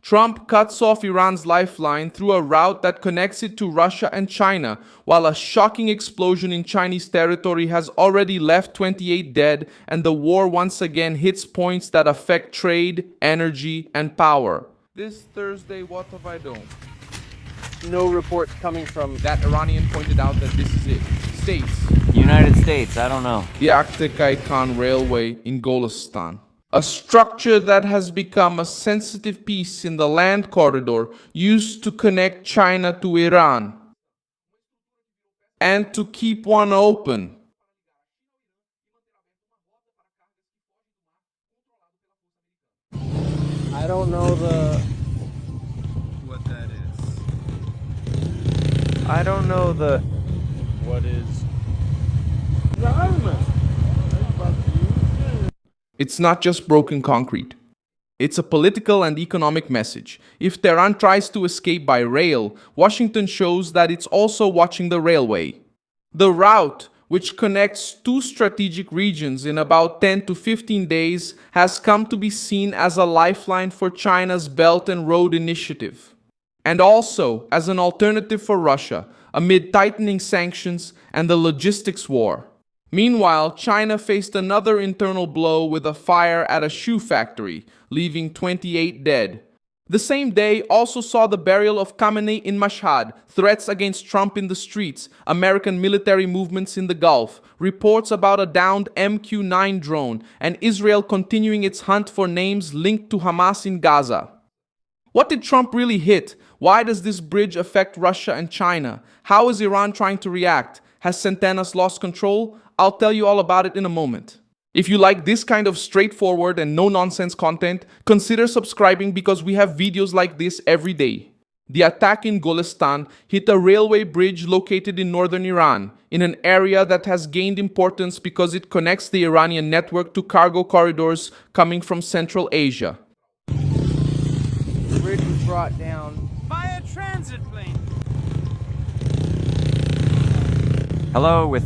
Trump cuts off Iran's lifeline through a route that connects it to Russia and China, while a shocking explosion in Chinese territory has already left 28 dead, and the war once again hits points that affect trade, energy, and power. This Thursday, what have I done? No reports coming from That Iranian pointed out that this is it. States. United States, I don't know. The Aktekai Railway in Golestan. A structure that has become a sensitive piece in the land corridor used to connect China to Iran and to keep one open. I don't know What that is. I don't know the What is? It's not just broken concrete. It's a political and economic message. If Tehran tries to escape by rail, Washington shows that it's also watching the railway. The route, which connects two strategic regions in about 10 to 15 days, has come to be seen as a lifeline for China's Belt and Road Initiative, and also as an alternative for Russia amid tightening sanctions and the logistics war. Meanwhile, China faced another internal blow with a fire at a shoe factory, leaving 28 dead. The same day also saw the burial of Khamenei in Mashhad, threats against Trump in the streets, American military movements in the Gulf, reports about a downed MQ-9 drone, and Israel continuing its hunt for names linked to Hamas in Gaza. What did Trump really hit? Why does this bridge affect Russia and China? How is Iran trying to react? Has Centenas lost control? I'll tell you all about it in a moment. If you like this kind of straightforward and no-nonsense content, consider subscribing because we have videos like this every day. The attack in Golestan hit a railway bridge located in northern Iran, in an area that has gained importance because it connects the Iranian network to cargo corridors coming from Central Asia. the bridge was brought down By a transit plane. Hello, with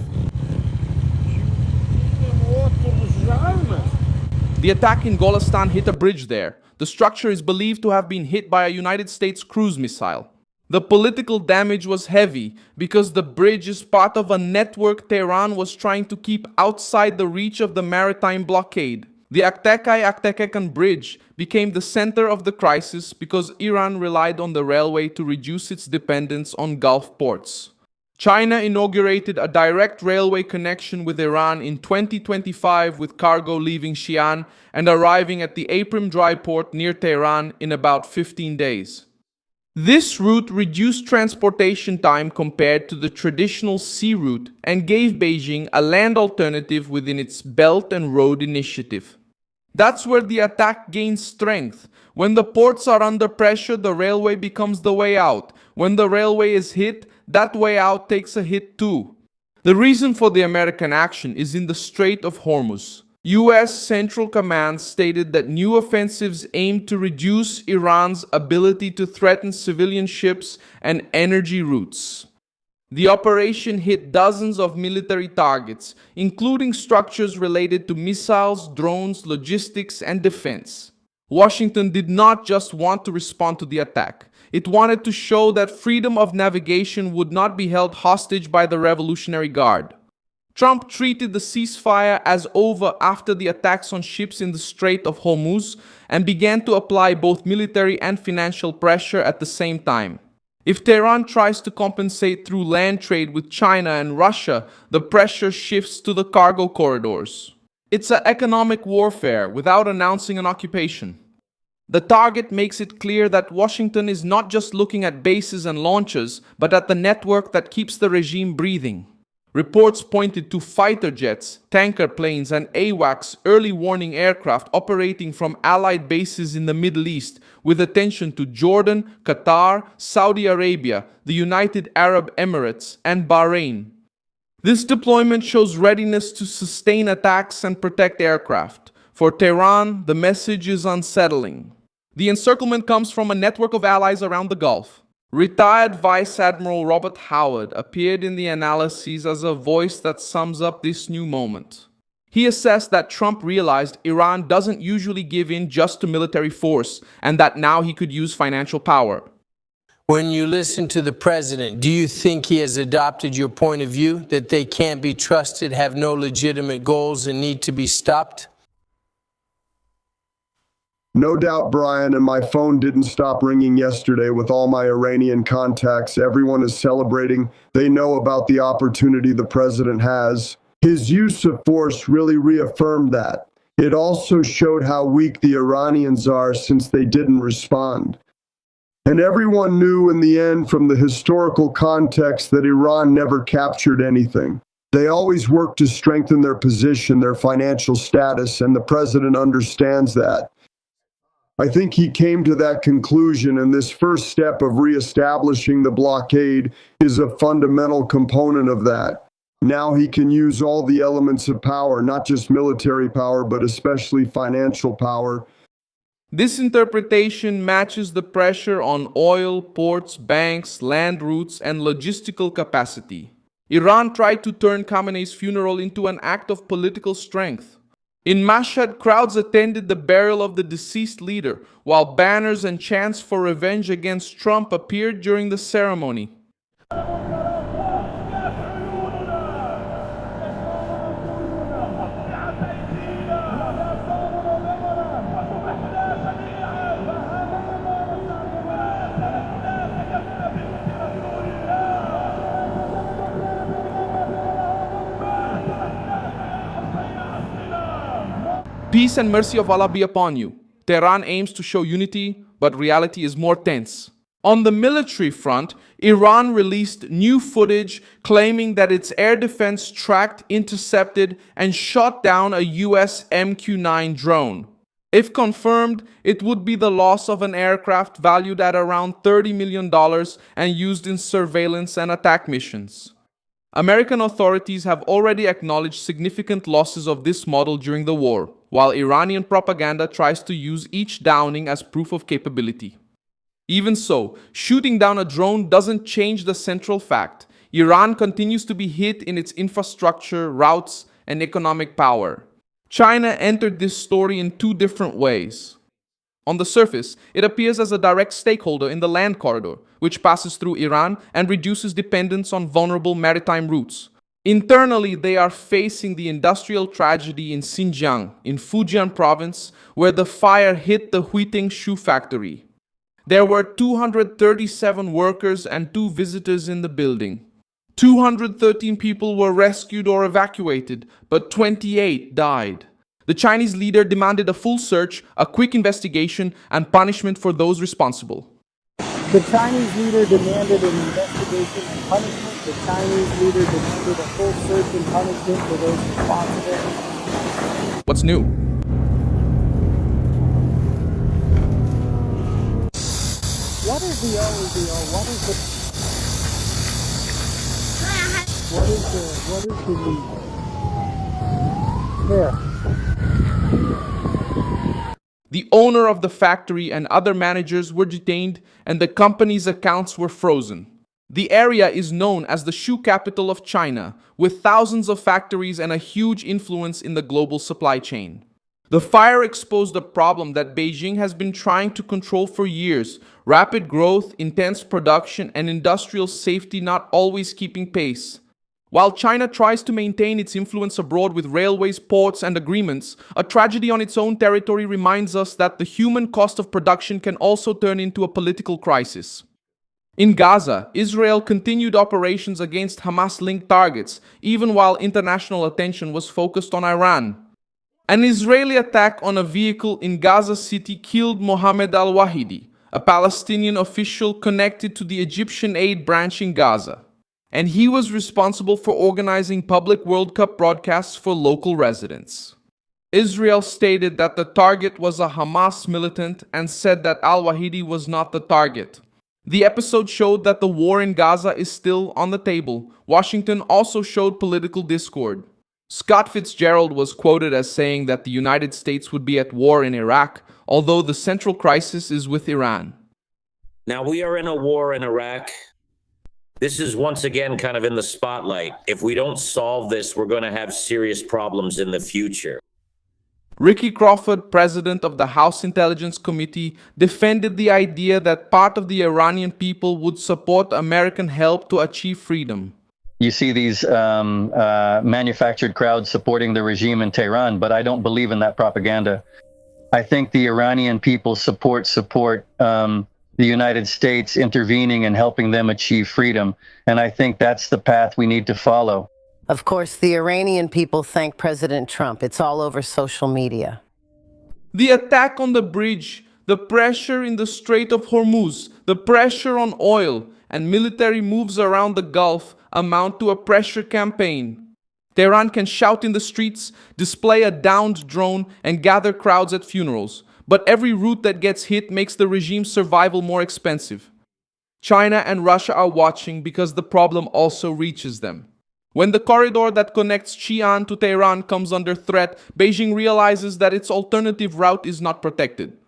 The attack in Golestan hit a bridge there. The structure is believed to have been hit by a United States cruise missile. The political damage was heavy because the bridge is part of a network Tehran was trying to keep outside the reach of the maritime blockade. The Aktekai Bridge became the center of the crisis because Iran relied on the railway to reduce its dependence on Gulf ports. China inaugurated a direct railway connection with Iran in 2025 with cargo leaving Xi'an and arriving at the Aprim dry port near Tehran in about 15 days. This route reduced transportation time compared to the traditional sea route and gave Beijing a land alternative within its Belt and Road Initiative. That's where the attack gains strength. When the ports are under pressure, the railway becomes the way out. When the railway is hit, that way out takes a hit too. The reason for the American action is in the Strait of Hormuz. US Central Command stated that new offensives aim to reduce Iran's ability to threaten civilian ships and energy routes. The operation hit dozens of military targets, including structures related to missiles, drones, logistics, and defense. Washington did not just want to respond to the attack. It wanted to show that freedom of navigation would not be held hostage by the Revolutionary Guard. Trump treated the ceasefire as over after the attacks on ships in the Strait of Hormuz and began to apply both military and financial pressure at the same time. If Tehran tries to compensate through land trade with China and Russia, the pressure shifts to the cargo corridors. It's an economic warfare without announcing an occupation. The target makes it clear that Washington is not just looking at bases and launches, but at the network that keeps the regime breathing. Reports pointed to fighter jets, tanker planes, and AWACS early warning aircraft operating from Allied bases in the Middle East, with attention to Jordan, Qatar, Saudi Arabia, the United Arab Emirates, and Bahrain. This deployment shows readiness to sustain attacks and protect aircraft. For Tehran, the message is unsettling. The encirclement comes from a network of allies around the Gulf. Retired Vice Admiral Robert Howard appeared in the analyses as a voice that sums up this new moment. He assessed that Trump realized Iran doesn't usually give in just to military force and that now he could use financial power. When you listen to the president, do you think he has adopted your point of view that they can't be trusted, have no legitimate goals, and need to be stopped? No doubt, Brian, and my phone didn't stop ringing yesterday with all my Iranian contacts. Everyone is celebrating. They know about the opportunity the president has. His use of force really reaffirmed that. It also showed how weak the Iranians are since they didn't respond. And everyone knew in the end from the historical context that Iran never captured anything. They always worked to strengthen their position, their financial status, and the president understands that. I think he came to that conclusion, and this first step of reestablishing the blockade is a fundamental component of that. Now he can use all the elements of power, not just military power, but especially financial power. This interpretation matches the pressure on oil, ports, banks, land routes, and logistical capacity. Iran tried to turn Khamenei's funeral into an act of political strength. In Mashhad, crowds attended the burial of the deceased leader, while banners and chants for revenge against Trump appeared during the ceremony. Peace and mercy of Allah be upon you. Tehran aims to show unity, but reality is more tense. On the military front, Iran released new footage claiming that its air defense tracked, intercepted, and shot down a US MQ-9 drone. If confirmed, it would be the loss of an aircraft valued at around $30 million and used in surveillance and attack missions. American authorities have already acknowledged significant losses of this model during the war, while Iranian propaganda tries to use each downing as proof of capability. Even so, shooting down a drone doesn't change the central fact. Iran continues to be hit in its infrastructure, routes, and economic power. China entered this story in two different ways. On the surface, it appears as a direct stakeholder in the land corridor, which passes through Iran and reduces dependence on vulnerable maritime routes. Internally, they are facing the industrial tragedy in Xinjiang, in Fujian province, where the fire hit the Huiting shoe factory. There were 237 workers and 2 visitors in the building. 213 people were rescued or evacuated, but 28 died. The Chinese leader demanded a full search, a quick investigation, and punishment for those responsible. The Chinese leader demanded an investigation and punishment. The Chinese leader demanded a full search and punishment for those responsible. What's new? What is the OEDO? What is the lead? There. The owner of the factory and other managers were detained, and the company's accounts were frozen. The area is known as the shoe capital of China, with thousands of factories and a huge influence in the global supply chain. The fire exposed a problem that Beijing has been trying to control for years: rapid growth, intense production, and industrial safety not always keeping pace. While China tries to maintain its influence abroad with railways, ports, and agreements, a tragedy on its own territory reminds us that the human cost of production can also turn into a political crisis. In Gaza, Israel continued operations against Hamas-linked targets, even while international attention was focused on Iran. An Israeli attack on a vehicle in Gaza City killed Mohammed al-Wahidi, a Palestinian official connected to the Egyptian aid branch in Gaza, and he was responsible for organizing public World Cup broadcasts for local residents. Israel stated that the target was a Hamas militant and said that al-Wahidi was not the target. The episode showed that the war in Gaza is still on the table. Washington also showed political discord. Scott Fitzgerald was quoted as saying that the United States would be at war in Iraq, although the central crisis is with Iran. Now, we are in a war in Iraq. This is once again kind of in the spotlight. If we don't solve this, we're going to have serious problems in the future. Ricky Crawford, president of the House Intelligence Committee, defended the idea that part of the Iranian people would support American help to achieve freedom. You see these manufactured crowds supporting the regime in Tehran, but I don't believe in that propaganda. I think the Iranian people support the United States intervening and helping them achieve freedom. And I think that's the path we need to follow. Of course, the Iranian people thank President Trump. It's all over social media. The attack on the bridge, the pressure in the Strait of Hormuz, the pressure on oil, and military moves around the Gulf amount to a pressure campaign. Tehran can shout in the streets, display a downed drone, and gather crowds at funerals. But every route that gets hit makes the regime's survival more expensive. China and Russia are watching because the problem also reaches them. When the corridor that connects Xi'an to Tehran comes under threat, Beijing realizes that its alternative route is not protected.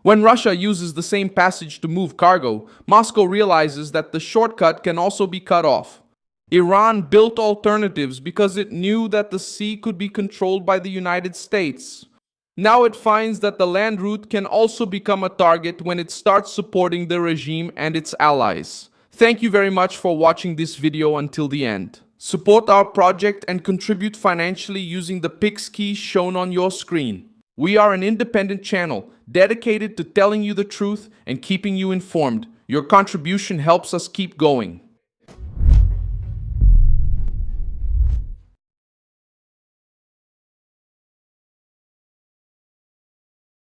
When Russia uses the same passage to move cargo, Moscow realizes that the shortcut can also be cut off. Iran built alternatives because it knew that the sea could be controlled by the United States. Now it finds that the land route can also become a target when it starts supporting the regime and its allies. Thank you very much for watching this video until the end. Support our project and contribute financially using the Pix key shown on your screen. We are an independent channel dedicated to telling you the truth and keeping you informed. Your contribution helps us keep going.